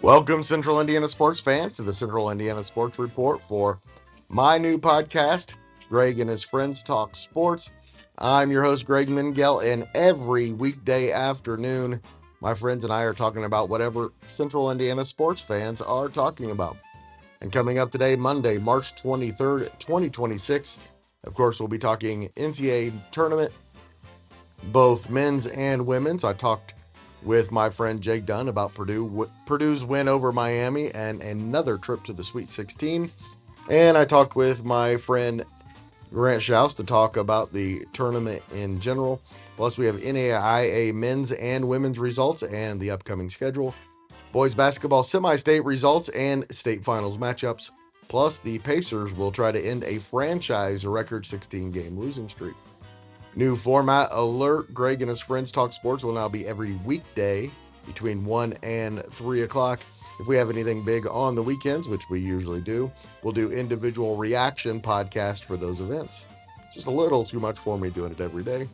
Welcome, Central Indiana sports fans, to the Central Indiana Sports Report for my new podcast, Greg and His Friends Talk Sports. I'm your host, Greg Mengel, and every weekday afternoon, my friends and I are talking about whatever Central Indiana sports fans are talking about. And coming up today, Monday, March 23rd, 2026, of course, we'll be talking NCAA Tournament, both men's and women's. I talked with my friend Jake Dunn about Purdue's win over Miami and another trip to the Sweet 16. And I talked with my friend Shouse to talk about the tournament in general. Plus, we have NAIA men's and women's results and the upcoming schedule. Boys basketball semi-state results and state finals matchups. Plus, the Pacers will try to end a franchise record 16-game losing streak. New format alert. Greg and His Friends Talk Sports will now be every weekday between 1 and 3 o'clock. If we have anything big on the weekends, which we usually do, we'll do individual reaction podcasts for those events. Just a little too much for me doing it every day.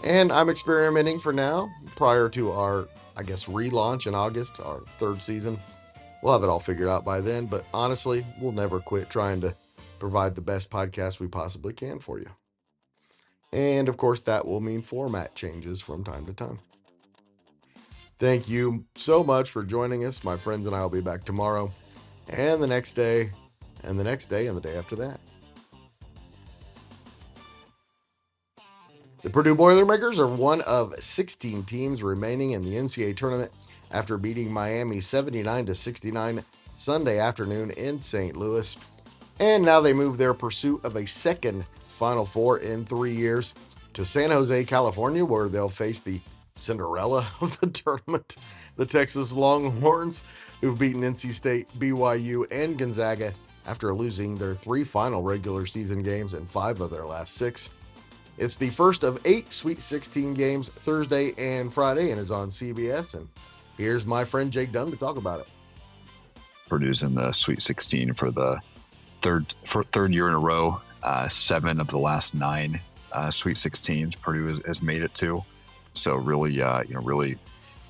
And I'm experimenting for now, prior to our, relaunch in August, our third season. We'll have it all figured out by then, but honestly, we'll never quit trying to provide the best podcast we possibly can for you. And of course, that will mean format changes from time to time. Thank you so much for joining us. My friends and I will be back tomorrow and the next day and the next day and the day after that. The Purdue Boilermakers are one of 16 teams remaining in the NCAA Tournament after beating Miami 79-69 Sunday afternoon in St. Louis. And now they move their pursuit of a second Final Four in 3 years to San Jose, California, where they'll face the Cinderella of the tournament, the Texas Longhorns, who've beaten NC State, BYU, and Gonzaga after losing their 3 final regular season games and 5 of their last 6. It's the first of 8 Sweet 16 games Thursday and Friday and is on CBS. And here's my friend Jake Dunn to talk about it. Purdue's in the Sweet 16 for the third year in a row. 7 of the last 9 Sweet 16s Purdue has made it to. So really, really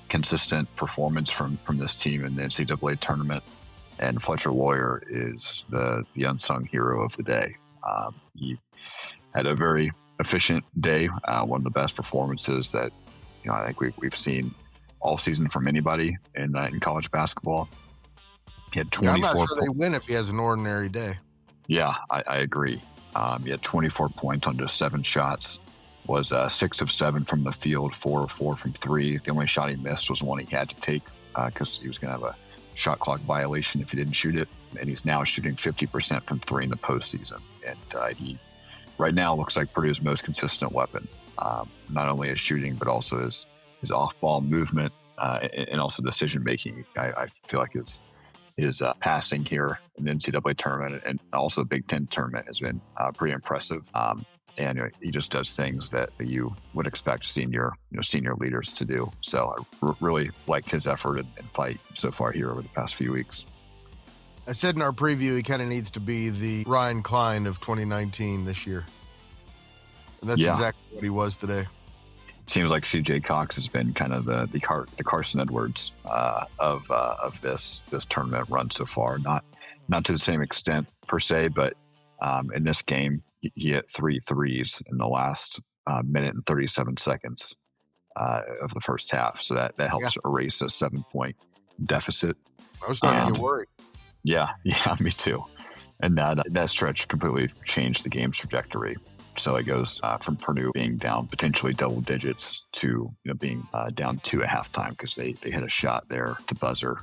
consistent performance from this team in the NCAA tournament. And Fletcher Lawyer is the unsung hero of the day. He had a very efficient day, one of the best performances that I think we've seen all season from anybody in college basketball. He had 24. I'm not sure they win if he has an ordinary day. Yeah, I agree. He had 24 points on just 7 shots, was 6 of 7 from the field, 4 of 4 from 3. The only shot he missed was one he had to take because he was going to have a shot clock violation if he didn't shoot it. And he's now shooting 50% from 3 in the postseason. And he right now looks like Purdue's most consistent weapon, not only his shooting, but also his off-ball movement and also decision-making. I feel like his passing here in the NCAA tournament and also the Big Ten tournament has been pretty impressive. And he just does things that you would expect senior leaders to do. So I really liked his effort and fight so far here over the past few weeks. I said in our preview, he kind of needs to be the Ryan Klein of 2019 this year. And that's exactly what he was today. Seems like CJ Cox has been kind of the Carson Edwards of this tournament run so far. Not to the same extent per se, but in this game he hit 3 threes in the last minute and 37 seconds of the first half. So that helps erase a 7-point deficit. I was starting to get worried. Yeah, me too. And that stretch completely changed the game's trajectory. So it goes from Purdue being down potentially double digits to being down 2 at halftime because they hit a shot there to buzzer,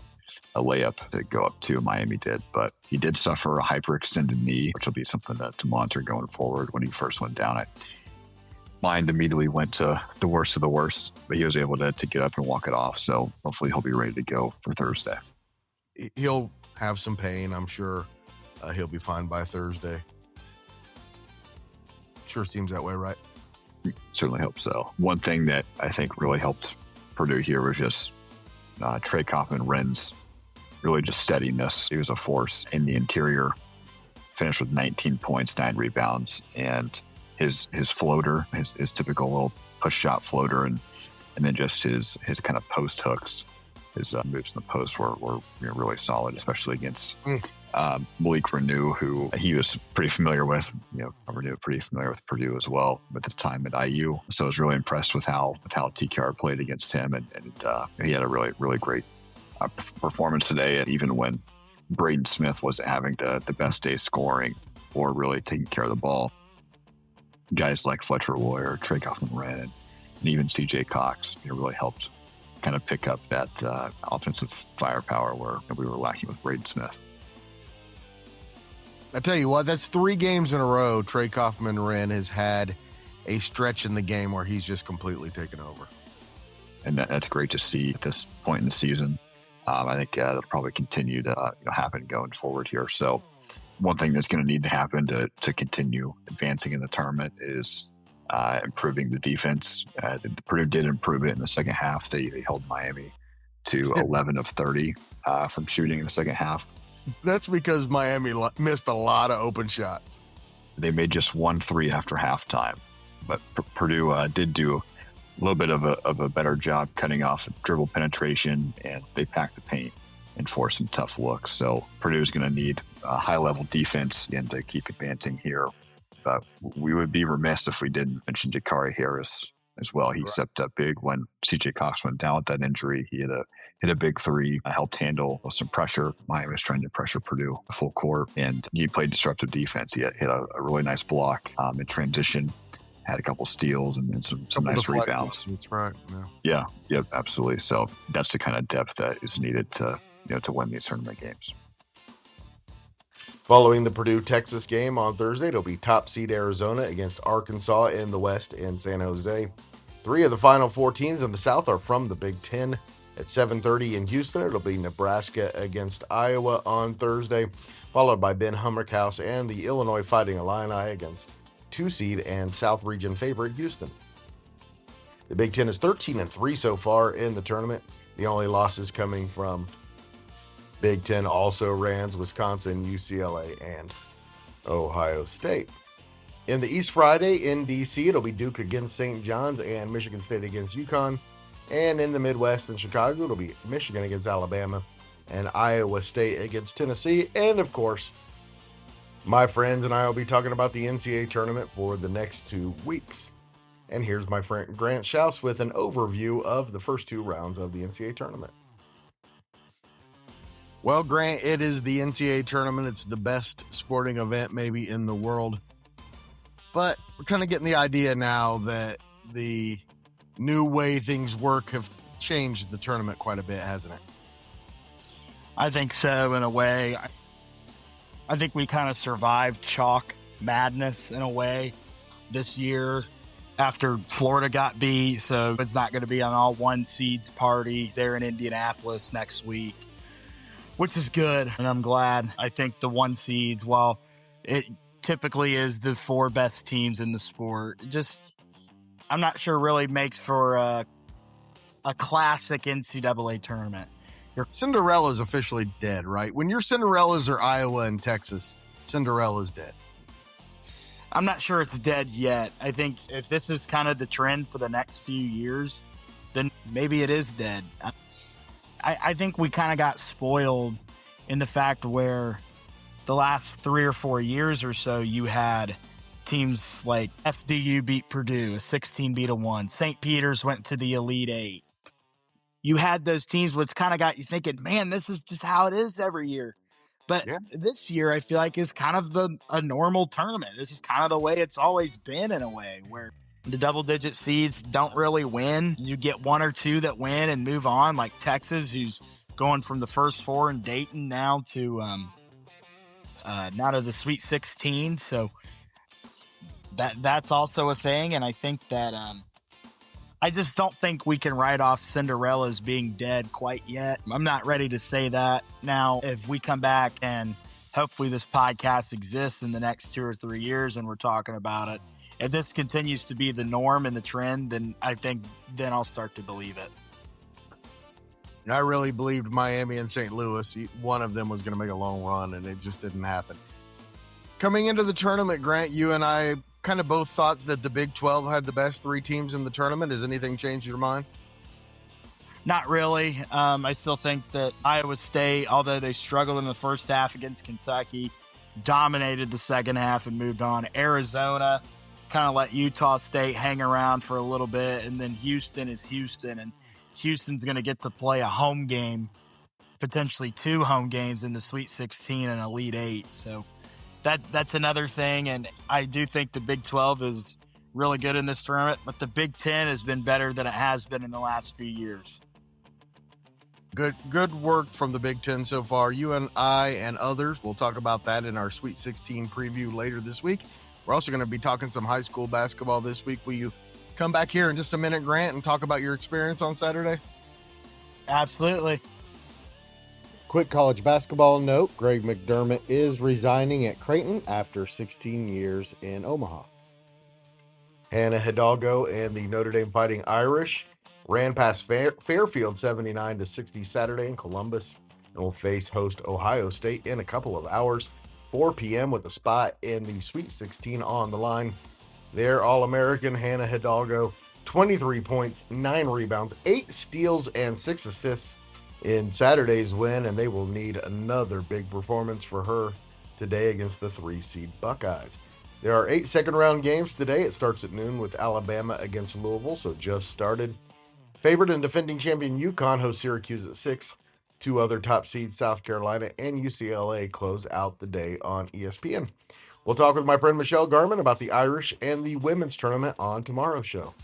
a layup to go up 2. Miami did, but he did suffer a hyperextended knee, which will be something to monitor going forward. When he first went down, mind immediately went to the worst of the worst, but he was able to get up and walk it off. So hopefully he'll be ready to go for Thursday. He'll have some pain, I'm sure. He'll be fine by Thursday. Sure seems that way, right? Certainly hope so. One thing that I think really helped Purdue here was just kaufman-renn's really just steadiness. He was a force in the interior, finished with 19 points, 9 rebounds, and his floater, his typical little push shot floater, and then just his kind of post hooks His moves in the post were really solid, especially against Malik Renew, who he was pretty familiar with. Renew pretty familiar with Purdue as well at his time at IU. So I was really impressed with how TKR played against him, and he had a really great performance today. And even when Braden Smith wasn't having the best day scoring or really taking care of the ball, guys like Fletcher Warrior, Trey Kaufman-Renn, and even CJ Cox really helped kind of pick up that offensive firepower where we were lacking with Braden Smith. I tell you what, that's 3 games in a row Trey Kaufman-Renn has had a stretch in the game where he's just completely taken over. And that's great to see at this point in the season. I think that'll probably continue to happen going forward here. So one thing that's going to need to happen to continue advancing in the tournament is improving the defense. Purdue did improve it in the second half. They held Miami to 11 of 30 from shooting in the second half. That's because Miami missed a lot of open shots. They made just 1 3 after halftime, but Purdue did do a little bit of a better job cutting off dribble penetration, and they packed the paint and forced some tough looks. So Purdue is going to need a high-level defense again to keep advancing here. But we would be remiss if we didn't mention Jakari Harris as well. He stepped up big when CJ Cox went down with that injury. He hit a big 3, helped handle some pressure. Miami was trying to pressure Purdue full court, and he played disruptive defense. He hit a really nice block in transition, had a couple steals and some nice rebounds. That's right. Yeah, absolutely. So that's the kind of depth that is needed to win these tournament games. Following the Purdue-Texas game on Thursday, it'll be top seed Arizona against Arkansas in the West in San Jose. 3 of the final 4 teams in the South are from the Big Ten. At 7:30 in Houston, it'll be Nebraska against Iowa on Thursday, followed by Ben Hummerkaus and the Illinois Fighting Illini against 2 seed and South Region favorite Houston. The Big Ten is 13-3 so far in the tournament. The only losses coming from Big Ten also Rans, Wisconsin, UCLA, and Ohio State. In the East Friday in D.C., it'll be Duke against St. John's and Michigan State against UConn. And in the Midwest in Chicago, it'll be Michigan against Alabama and Iowa State against Tennessee. And, of course, my friends and I will be talking about the NCAA Tournament for the next 2 weeks. And here's my friend Grant Shouse with an overview of the first 2 rounds of the NCAA Tournament. Well, Grant, it is the NCAA Tournament. It's the best sporting event maybe in the world. But we're kind of getting the idea now that the new way things work have changed the tournament quite a bit, hasn't it? I think so, in a way. I think we kind of survived chalk madness in a way this year after Florida got beat. So it's not going to be an all 1 seeds party there in Indianapolis next week, which is good, and I'm glad. I think the 1 seeds, while it typically is the 4 best teams in the sport, I'm not sure really makes for a classic NCAA tournament. Your Cinderella is officially dead, right? When your Cinderellas are Iowa and Texas, Cinderella's dead. I'm not sure it's dead yet. I think if this is kind of the trend for the next few years, then maybe it is dead. I think we kind of got spoiled in the fact where the last 3 or 4 years or so, you had teams like FDU beat Purdue, a 16 beat a 1. St. Peter's went to the Elite 8. You had those teams which kind of got you thinking, man, this is just how it is every year. But this year, I feel like is kind of a normal tournament. This is kind of the way it's always been in a way, where the double-digit seeds don't really win. You get 1 or 2 that win and move on, like Texas, who's going from the first 4 in Dayton now to the Sweet 16. So that's also a thing, and I think that I just don't think we can write off Cinderella as being dead quite yet. I'm not ready to say that. Now, if we come back and hopefully this podcast exists in the next 2 or 3 years and we're talking about it, if this continues to be the norm and the trend, then I think then I'll start to believe it. I really believed Miami and St. Louis, one of them was going to make a long run, and it just didn't happen. Coming into the tournament, Grant, you and I kind of both thought that the Big 12 had the best 3 teams in the tournament. Has anything changed your mind? Not really. I still think that Iowa State, although they struggled in the first half against Kentucky, dominated the second half and moved on. Arizona kind of let Utah State hang around for a little bit, and then Houston is Houston, and Houston's going to get to play a home game, potentially 2 home games in the Sweet 16 and Elite 8. So that's another thing, and I do think the Big 12 is really good in this tournament, but the Big 10 has been better than it has been in the last few years. Good work from the Big Ten so far. You and I and others, we'll talk about that in our Sweet 16 preview later this week. We're also going to be talking some high school basketball this week. Will you come back here in just a minute, Grant, and talk about your experience on Saturday? Absolutely. Quick college basketball note, Greg McDermott is resigning at Creighton after 16 years in Omaha. Hannah Hidalgo and the Notre Dame Fighting Irish ran past Fairfield 79-60 Saturday in Columbus and will face host Ohio State in a couple of hours, 4 p.m. with a spot in the Sweet 16 on the line. Their All-American Hannah Hidalgo, 23 points, 9 rebounds, 8 steals, and 6 assists in Saturday's win, and they will need another big performance for her today against the 3-seed Buckeyes. There are 8 second-round games today. It starts at noon with Alabama against Louisville, so just started. Favored and defending champion UConn hosts Syracuse at 6. 2 other top seeds, South Carolina and UCLA, close out the day on ESPN. We'll talk with my friend Michelle Garman about the Irish and the women's tournament on tomorrow's show.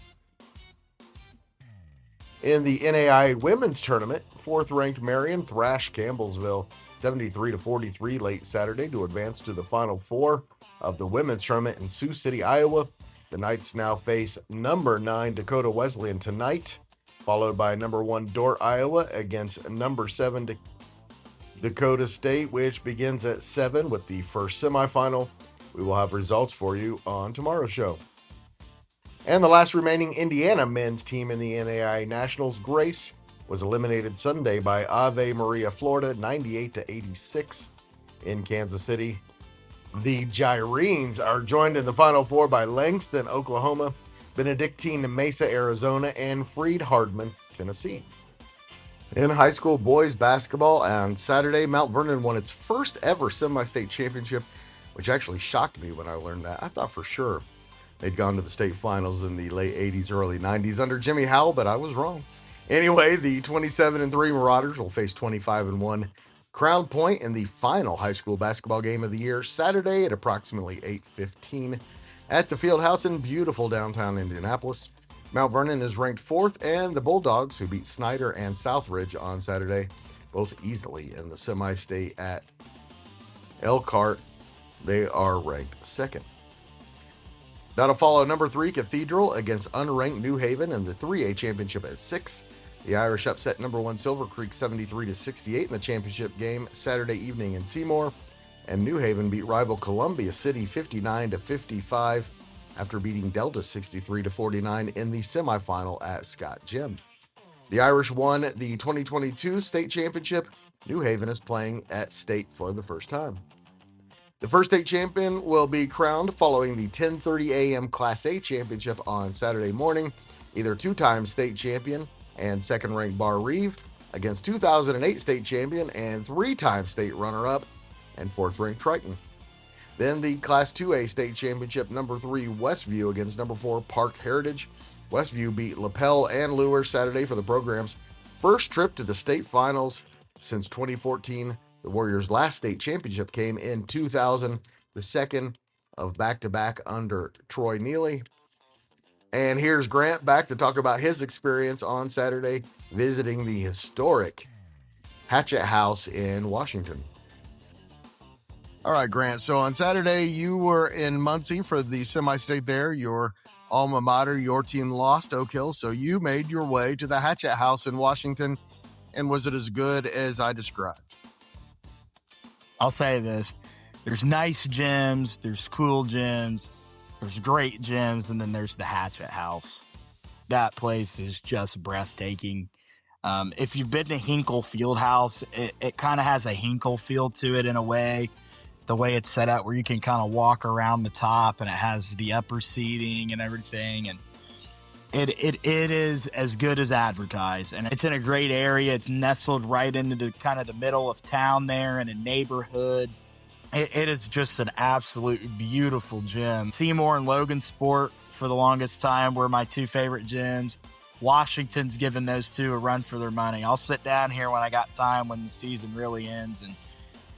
In the NAIA women's tournament, 4th-ranked Marian thrashed Campbellsville 73-43 late Saturday to advance to the Final Four of the women's tournament in Sioux City, Iowa. The Knights now face number 9 Dakota Wesleyan tonight, followed by number 1 Dordt, Iowa against number 7 Dakota State, which begins at 7 with the first semifinal. We will have results for you on tomorrow's show. And the last remaining Indiana men's team in the NAIA Nationals, Grace, was eliminated Sunday by Ave Maria, Florida, 98-86 in Kansas City. The Gyrenes are joined in the Final Four by Langston, Oklahoma, Benedictine Mesa, Arizona, and Freed Hardman, Tennessee. In high school boys basketball on Saturday, Mount Vernon won its first ever semi-state championship, which actually shocked me when I learned that. I thought for sure they'd gone to the state finals in the late 80s, early 90s under Jimmy Howell, but I was wrong. Anyway, the 27-3 Marauders will face 25-1 Crown Point in the final high school basketball game of the year, Saturday at approximately 8:15 at the Fieldhouse in beautiful downtown Indianapolis. Mount Vernon is ranked 4th, and the Bulldogs, who beat Snyder and Southridge on Saturday, both easily in the semi-state at Elkhart, they are ranked 2nd. That'll follow number 3 Cathedral against unranked New Haven in the 3A championship at 6. The Irish upset number 1 Silver Creek 73-68 in the championship game Saturday evening in Seymour, and New Haven beat rival Columbia City 59-55 after beating Delta 63-49 in the semifinal at Scott Gym. The Irish won the 2022 state championship. New Haven is playing at state for the first time. The first state champion will be crowned following the 10:30 a.m. Class A championship on Saturday morning. Either 2-time state champion and second-ranked Bar Reeve against 2008 state champion and 3-time state runner-up and 4th-ranked Triton. Then the Class 2A state championship, number 3 Westview against number 4 Park Heritage. Westview beat LaPel and Lure Saturday for the program's first trip to the state finals since 2014. The Warriors' last state championship came in 2000, the second of back-to-back under Troy Neely. And here's Grant back to talk about his experience on Saturday visiting the historic Hatchet House in Washington. All right, Grant. So on Saturday, you were in Muncie for the semi-state there. Your alma mater, your team lost Oak Hill, so you made your way to the Hatchet House in Washington. And was it as good as I described? I'll say this. There's nice gyms, there's cool gyms, there's great gyms, and then there's the Hatchet House. That place is just breathtaking. If you've been to Hinkle Fieldhouse, it kind of has a Hinkle feel to it in a way. The way it's set up where you can kind of walk around the top and it has the upper seating and everything. And It is as good as advertised, and it's in a great area. It's nestled right into the kind of the middle of town there in a neighborhood. It is just an absolute beautiful gym. Seymour and Logansport for the longest time were my two favorite gyms. Washington's given those two a run for their money. I'll sit down here when I got time when the season really ends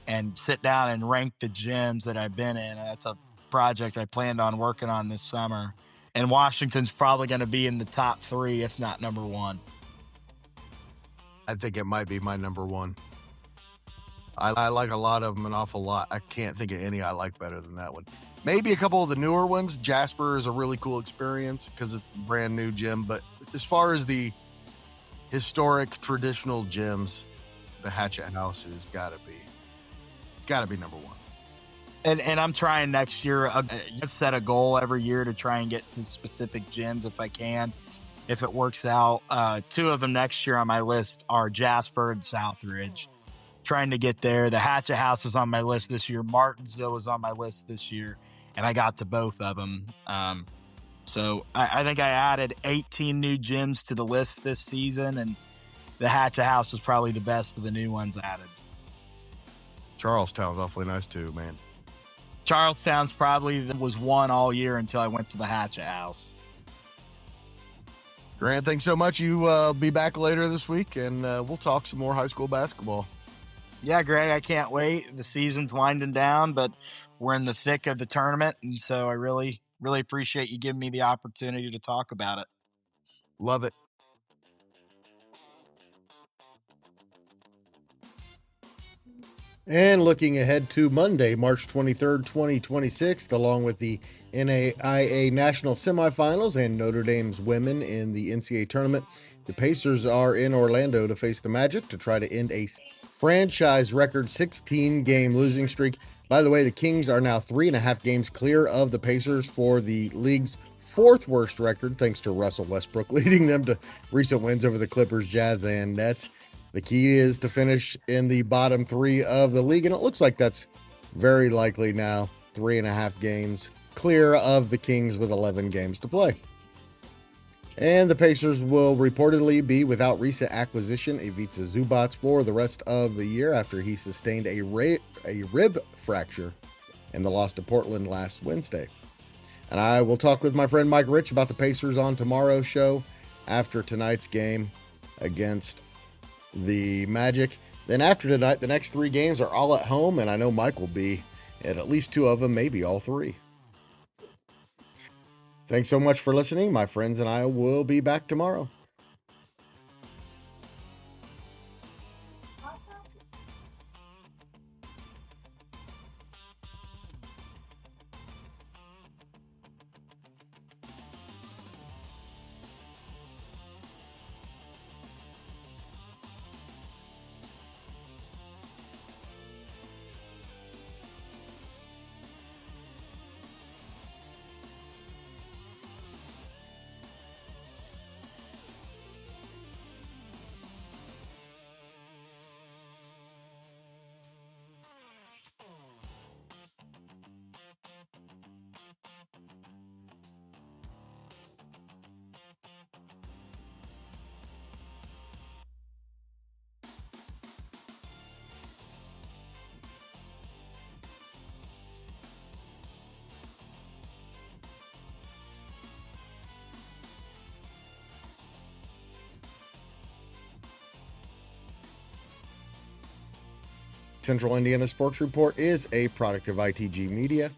and sit down and rank the gyms that I've been in. That's a project I planned on working on this summer. And Washington's probably going to be in the top 3, if not number 1. I think it might be my number 1. I like a lot of them, an awful lot. I can't think of any I like better than that one. Maybe a couple of the newer ones. Jasper is a really cool experience because it's a brand new gym. But as far as the historic, traditional gyms, the Hatchet House has got to be. It's got to be number 1. And I'm trying next year. I've set a goal every year to try and get to specific gyms if I can, if it works out. 2 of them next year on my list are Jasper and Southridge. Trying to get there. The Hatchet House is on my list this year. Martinsville was on my list this year, and I got to both of them. So I think I added 18 new gyms to the list this season, and the Hatchet House was probably the best of the new ones added. Charlestown's awfully nice too, man. Charlestown's probably was one all year until I went to the Hatchet House. Grant, thanks so much. You be back later this week, and we'll talk some more high school basketball. Yeah, Greg, I can't wait. The season's winding down, but we're in the thick of the tournament, and so I really, really appreciate you giving me the opportunity to talk about it. Love it. And looking ahead to Monday, March 23rd, 2026, along with the NAIA National Semifinals and Notre Dame's women in the NCAA Tournament, the Pacers are in Orlando to face the Magic to try to end a franchise record 16-game losing streak. By the way, the Kings are now 3.5 games clear of the Pacers for the league's 4th worst record, thanks to Russell Westbrook, leading them to recent wins over the Clippers, Jazz, and Nets. The key is to finish in the bottom 3 of the league, and it looks like that's very likely now. 3.5 games clear of the Kings with 11 games to play. And the Pacers will reportedly be without recent acquisition Ivica Zubac for the rest of the year after he sustained a rib fracture in the loss to Portland last Wednesday. And I will talk with my friend Mike Rich about the Pacers on tomorrow's show after tonight's game against the Magic. Then after tonight, the next 3 games are all at home, and I know Mike will be at least 2 of them, maybe all 3. Thanks so much for listening. My friends and I will be back tomorrow. Central Indiana Sports Report is a product of ITG Media.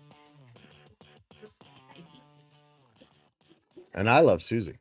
And I love Susie.